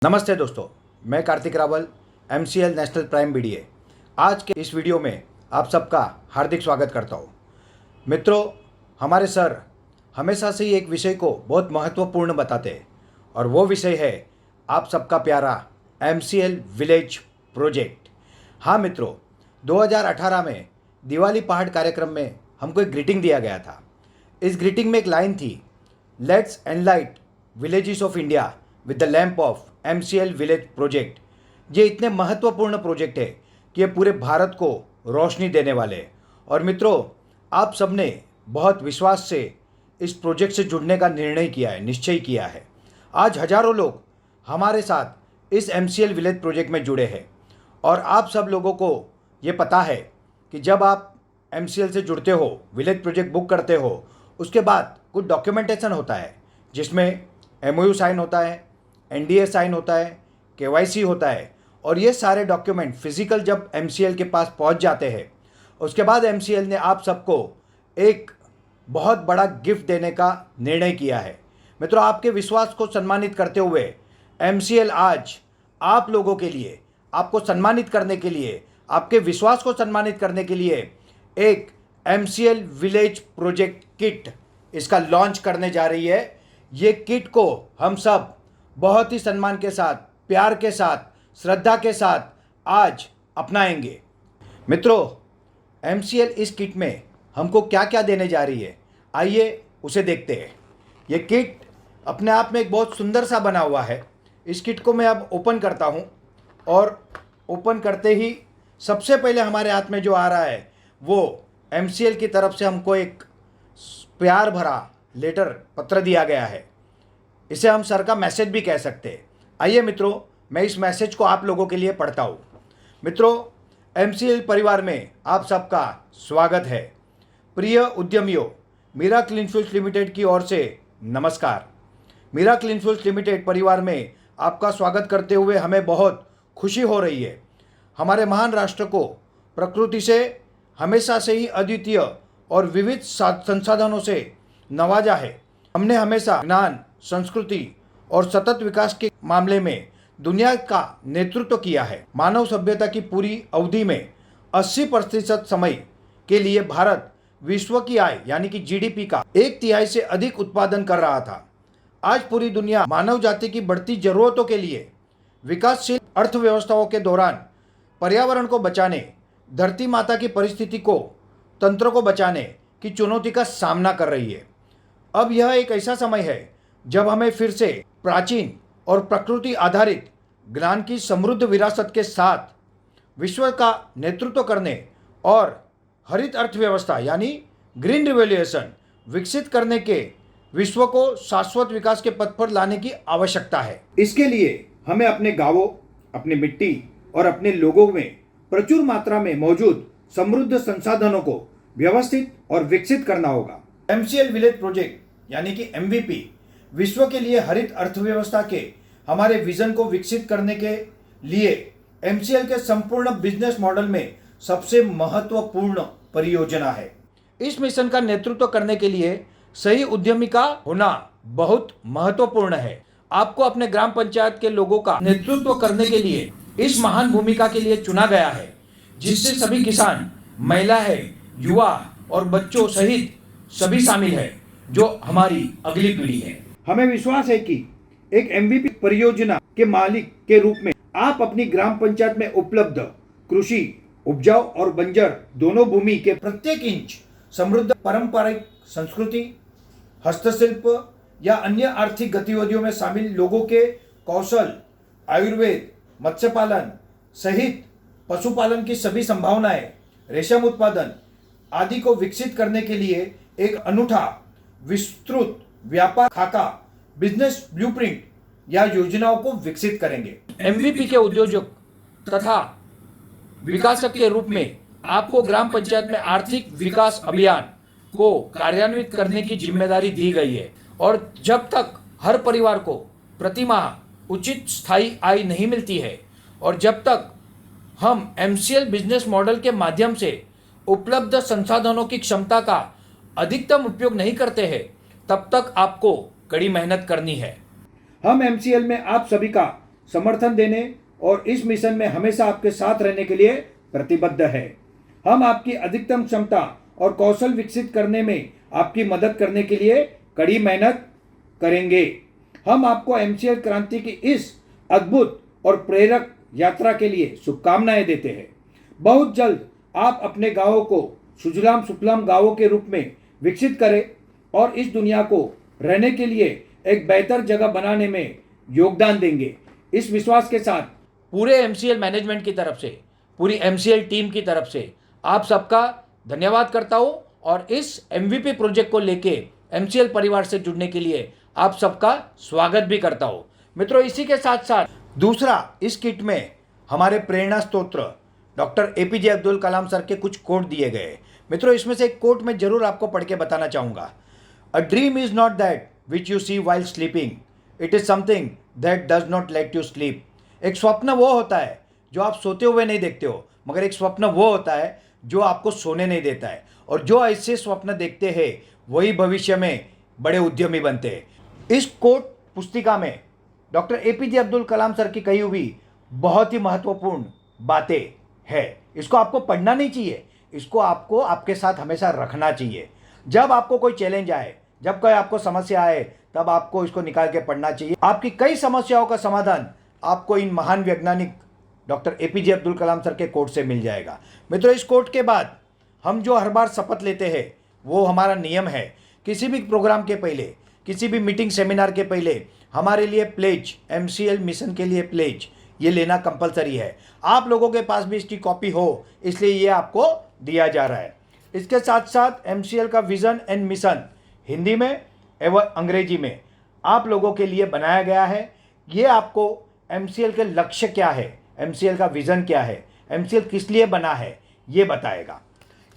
नमस्ते दोस्तों, मैं Kartik Rawal, MCL national prime BDA। आज के इस वीडियो में आप सबका हार्दिक स्वागत करता हूँ। मित्रों, हमारे सर हमेशा से ही एक विषय को बहुत महत्वपूर्ण बताते हैं और वो विषय है आप सबका प्यारा MCL विलेज प्रोजेक्ट। हाँ मित्रों, 2018 में दिवाली पहाड़ कार्यक्रम में हमको एक ग्रीटिंग दिया गया था। इस ग्रीटिंग में एक लाइन थी, let's एनलाइट villages of India with the lamp of MCL village project. ये इतने महत्वपूर्ण प्रोजेक्ट है कि ये पूरे भारत को रोशनी देने वाले हैं। और मित्रों, आप सबने बहुत विश्वास से इस प्रोजेक्ट से जुड़ने का निर्णय किया है, निश्चय किया है। आज हजारों लोग हमारे साथ इस MCL विलेज प्रोजेक्ट में जुड़े हैं और आप सब लोगों को ये पता है कि जब आप MCL से जुड़ते हो, विलेज प्रोजेक्ट बुक करते हो, उसके बाद कुछ डॉक्यूमेंटेशन होता है जिसमें MOU साइन होता है, NDA साइन होता है, KYC होता है और ये सारे डॉक्यूमेंट फिजिकल जब MCL के पास पहुंच जाते हैं, उसके बाद MCL ने आप सबको एक बहुत बड़ा गिफ्ट देने का निर्णय किया है। मित्रों, आपके विश्वास को सम्मानित करते हुए MCL आज आप लोगों के लिए, आपको सम्मानित करने के लिए, आपके विश्वास को सम्मानित करने के लिए एक MCL विलेज प्रोजेक्ट किट इसका लॉन्च करने जा रही है। ये किट को हम सब बहुत ही सम्मान के साथ, प्यार के साथ, श्रद्धा के साथ आज अपनाएंगे। मित्रों, MCL इस किट में हमको क्या क्या देने जा रही है, आइए उसे देखते हैं। ये किट अपने आप में एक बहुत सुंदर सा बना हुआ है। इस किट को मैं अब ओपन करता हूँ और ओपन करते ही सबसे पहले हमारे हाथ में जो आ रहा है वो MCL की तरफ से हमको एक प्यार भरा लेटर, पत्र दिया गया है। इसे हम सर का मैसेज भी कह सकते हैं। आइए मित्रों, मैं इस मैसेज को आप लोगों के लिए पढ़ता हूँ। मित्रों, MCL परिवार में आप सबका स्वागत है। प्रिय उद्यमियों, मीरा क्लीन फ्यूल्स लिमिटेड की ओर से नमस्कार। मीरा क्लीन फ्यूल्स लिमिटेड परिवार में आपका स्वागत करते हुए हमें बहुत खुशी हो रही है। हमारे महान राष्ट्र को प्रकृति से हमेशा से ही अद्वितीय और विविध संसाधनों से नवाजा है। हमने हमेशा ज्ञान, संस्कृति और सतत विकास के मामले में दुनिया का नेतृत्व किया है। मानव सभ्यता की पूरी अवधि में 80% समय के लिए भारत विश्व की आय यानी कि GDP का 1/3 से अधिक उत्पादन कर रहा था। आज पूरी दुनिया मानव जाति की बढ़ती जरूरतों के लिए विकासशील अर्थव्यवस्थाओं के दौरान पर्यावरण को बचाने, धरती माता की परिस्थिति को, तंत्र को बचाने की चुनौती का सामना कर रही है। अब यह एक ऐसा समय है जब हमें फिर से प्राचीन और प्रकृति आधारित ज्ञान की समृद्ध विरासत के साथ विश्व का नेतृत्व करने और हरित अर्थव्यवस्था यानी ग्रीन रिवोल्यूशन विकसित करने के विश्व को शाश्वत विकास के पथ पर लाने की आवश्यकता है। इसके लिए हमें अपने गांवों, अपनी मिट्टी और अपने लोगों में प्रचुर मात्रा में मौजूद समृद्ध संसाधनों को व्यवस्थित और विकसित करना होगा। MCL विलेज प्रोजेक्ट यानी कि MVP विश्व के लिए हरित अर्थव्यवस्था के हमारे विजन को विकसित करने के लिए MCL के संपूर्ण बिजनेस मॉडल में सबसे महत्वपूर्ण परियोजना है। इस मिशन का नेतृत्व करने के लिए सही उद्यमी का होना बहुत महत्वपूर्ण है। आपको अपने ग्राम पंचायत के लोगों का नेतृत्व करने के लिए इस महान भूमिका के लिए चुना गया है, जिससे सभी किसान, महिला है, युवा और बच्चों सहित सभी शामिल है, जो हमारी अगली पीढ़ी है। हमें विश्वास है कि एक MVP परियोजना के मालिक के रूप में आप अपनी ग्राम पंचायत में उपलब्ध कृषि, उपजाऊ और बंजर दोनों भूमि के प्रत्येक इंच समृद्ध पारंपरिक संस्कृति, हस्तशिल्प या अन्य आर्थिक गतिविधियों में शामिल लोगों के कौशल, आयुर्वेद, मत्स्य पालन सहित पशुपालन की सभी संभावनाएं, रेशम उत्पादन आदि को विकसित करने के लिए एक अनूठा विस्तृत व्यापार खाका, बिजनेस ब्लूप्रिंट या योजनाओं को विकसित करेंगे। MVP के उद्योजक तथा विकासक के रूप में आपको ग्राम पंचायत में आर्थिक विकास अभियान को कार्यान्वित करने की जिम्मेदारी दी गई है और जब तक हर परिवार को प्रति माह उचित स्थायी आय नहीं मिलती है और जब तक हम MCL बिजनेस मॉडल के माध्यम से उपलब्ध संसाधनों की क्षमता का अधिकतम उपयोग नहीं करते हैं, तब तक आपको कड़ी मेहनत करनी है। हम MCL में आप सभी का समर्थन देने और इस मिशन में हमेशा आपके साथ रहने के लिए प्रतिबद्ध है। हम आपकी अधिकतम क्षमता और कौशल विकसित करने में आपकी मदद करने के लिए कड़ी मेहनत करेंगे। हम आपको एमसीएल क्रांति की इस अद्भुत और प्रेरक यात्रा के लिए शुभकामनाएं देते हैं। बहुत जल्द आप अपने गांवों को सुजलाम सुफलाम गांवों के रूप में विकसित करें और इस दुनिया को रहने के लिए एक बेहतर जगह बनाने में योगदान देंगे। इस विश्वास के साथ पूरे एमसीएल मैनेजमेंट की तरफ से, पूरी एमसीएल टीम की तरफ से आप सबका धन्यवाद करता हूं और इस एमवीपी प्रोजेक्ट को लेके एमसीएल परिवार से जुड़ने के लिए आप सबका स्वागत भी करता हूं। मित्रों, इसी के साथ साथ दूसरा, इस किट में हमारे प्रेरणा स्तोत्र doctor APJ Abdul Kalam sir के कुछ कोट दिए गए। मित्रों, इसमें से एक कोट मैं जरूर आपको पढ़ के बताना चाहूँगा। A dream is not that which you see while sleeping, it is something that does not let you sleep. एक स्वप्न वो होता है जो आप सोते हुए नहीं देखते हो, मगर एक स्वप्न वो होता है जो आपको सोने नहीं देता है। और जो ऐसे स्वप्न देखते हैं वही भविष्य में बड़े उद्यमी बनते हैं। इस कोट पुस्तिका में doctor APJ Abdul Kalam sir की कही हुई बहुत ही महत्वपूर्ण बातें है। इसको आपको पढ़ना नहीं चाहिए, इसको आपको आपके साथ हमेशा रखना चाहिए। जब आपको कोई चैलेंज आए, जब कोई आपको समस्या आए, तब आपको इसको निकाल के पढ़ना चाहिए। आपकी कई समस्याओं का समाधान आपको इन महान वैज्ञानिक doctor APJ Abdul Kalam sir के कोट से मिल जाएगा। मित्रों, इस कोट के बाद हम जो हर बार शपथ लेते हैं वो हमारा नियम है। किसी भी प्रोग्राम के पहले, किसी भी मीटिंग सेमिनार के पहले हमारे लिए प्लेज, एमसीएल मिशन के लिए प्लेज ये लेना कंपलसरी है। आप लोगों के पास भी इसकी कॉपी हो, इसलिए ये आपको दिया जा रहा है। इसके साथ साथ एमसीएल का विजन एंड मिशन हिंदी में एवं अंग्रेजी में आप लोगों के लिए बनाया गया है। ये आपको एमसीएल के लक्ष्य क्या है, एमसीएल का विजन क्या है, एमसीएल किस लिए बना है, ये बताएगा।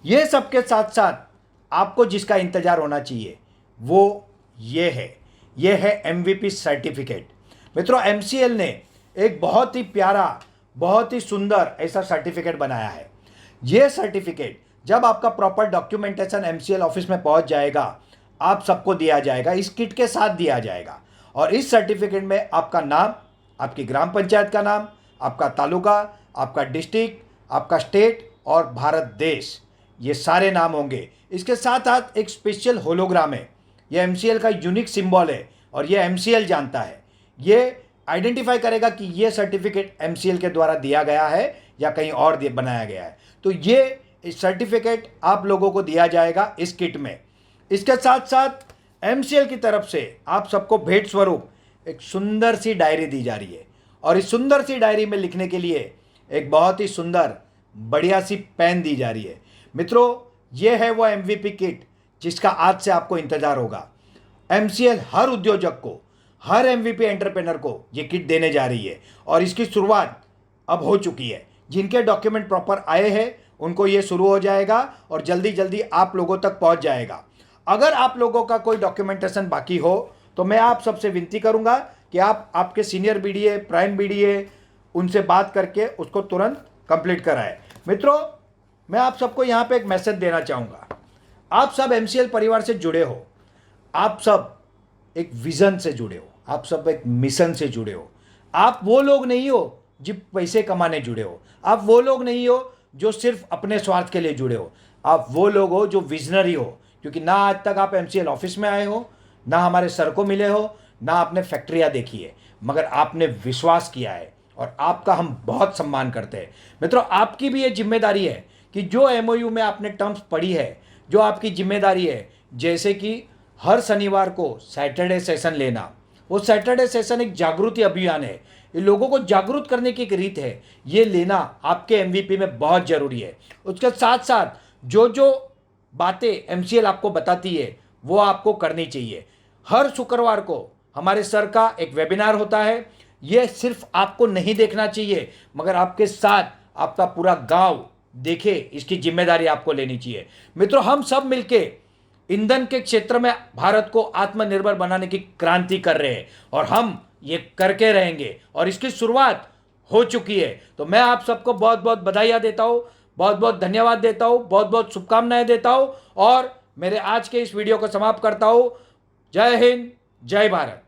ये सब के साथ साथ आपको जिसका इंतजार होना चाहिए वो ये है एमवीपी सर्टिफिकेट। मित्रों, एमसीएल ने एक बहुत ही प्यारा, बहुत ही सुंदर ऐसा सर्टिफिकेट बनाया है। ये सर्टिफिकेट जब आपका प्रॉपर डॉक्यूमेंटेशन एमसीएल ऑफिस में पहुंच जाएगा, आप सबको दिया जाएगा, इस किट के साथ दिया जाएगा। और इस सर्टिफिकेट में आपका नाम, आपकी ग्राम पंचायत का नाम, आपका तालुका, आपका डिस्ट्रिक्ट, आपका स्टेट और भारत देश, ये सारे नाम होंगे। इसके साथ साथ एक स्पेशल होलोग्राम है। ये एमसीएल का यूनिक सिंबल है और ये एमसीएल जानता है। ये आइडेंटिफाई करेगा कि ये सर्टिफिकेट एमसीएल के द्वारा दिया गया है या कहीं और बनाया गया है। तो ये सर्टिफिकेट आप लोगों को दिया जाएगा इस किट में। इसके साथ साथ एमसीएल की तरफ से आप सबको भेंट स्वरूप एक सुंदर सी डायरी दी जा रही है। और इस सुंदर सी डायरी में लिखने के लिए एक बहुत ही सुंदर बढ़िया सी पेन दी जा रही है। मित्रों, ये है वो एमवीपी किट जिसका आज से आपको इंतजार होगा। एमसीएल हर उद्योजक को, हर एमवीपी एंटरप्रेनर को ये किट देने जा रही है और इसकी शुरुआत अब हो चुकी है। जिनके डॉक्यूमेंट प्रॉपर आए हैं उनको ये शुरू हो जाएगा और जल्दी जल्दी आप लोगों तक पहुंच जाएगा। अगर आप लोगों का कोई डॉक्यूमेंटेशन बाकी हो तो मैं आप सबसे विनती करूंगा कि आप आपके सीनियर बीडीए, प्राइम बीडीए, उनसे बात करके उसको तुरंत कंप्लीट कराएं। मित्रों, मैं आप सबको यहाँ पे एक मैसेज देना चाहूँगा। आप सब एमसीएल परिवार से जुड़े हो, आप सब एक विज़न से जुड़े हो, आप सब एक मिशन से जुड़े हो। आप वो लोग नहीं हो जो पैसे कमाने जुड़े हो, आप वो लोग नहीं हो जो सिर्फ अपने स्वार्थ के लिए जुड़े हो, आप वो लोग हो जो विजनरी हो। क्योंकि ना आज तक आप एमसीएल ऑफिस में आए हो, ना हमारे सर को मिले हो, ना आपने फैक्ट्रियाँ देखी है, मगर आपने विश्वास किया है और आपका हम बहुत सम्मान करते हैं। मित्रों, आपकी भी ये जिम्मेदारी है कि जो एमओयू में आपने टर्म्स पढ़ी है, जो आपकी जिम्मेदारी है, जैसे कि हर शनिवार को सैटरडे सेशन लेना, वो सैटरडे सेशन एक जागृति अभियान है। ये लोगों को जागरूक करने की एक रीत है, ये लेना आपके एमवीपी में बहुत ज़रूरी है। उसके साथ साथ जो जो बातें एमसीएल आपको बताती है वो आपको करनी चाहिए। हर शुक्रवार को हमारे सर का एक वेबिनार होता है। ये सिर्फ आपको नहीं देखना चाहिए, मगर आपके साथ आपका पूरा गांव देखे, इसकी जिम्मेदारी आपको लेनी चाहिए। मित्रों, हम सब मिलके ईंधन के क्षेत्र में भारत को आत्मनिर्भर बनाने की क्रांति कर रहे हैं और हम ये करके रहेंगे और इसकी शुरुआत हो चुकी है। तो मैं आप सबको बहुत बहुत बधाइयाँ देता हूँ, बहुत बहुत धन्यवाद देता हूँ, बहुत बहुत शुभकामनाएं देता हूँ और मेरे आज के इस वीडियो को समाप्त करता हूँ। जय हिंद, जय भारत।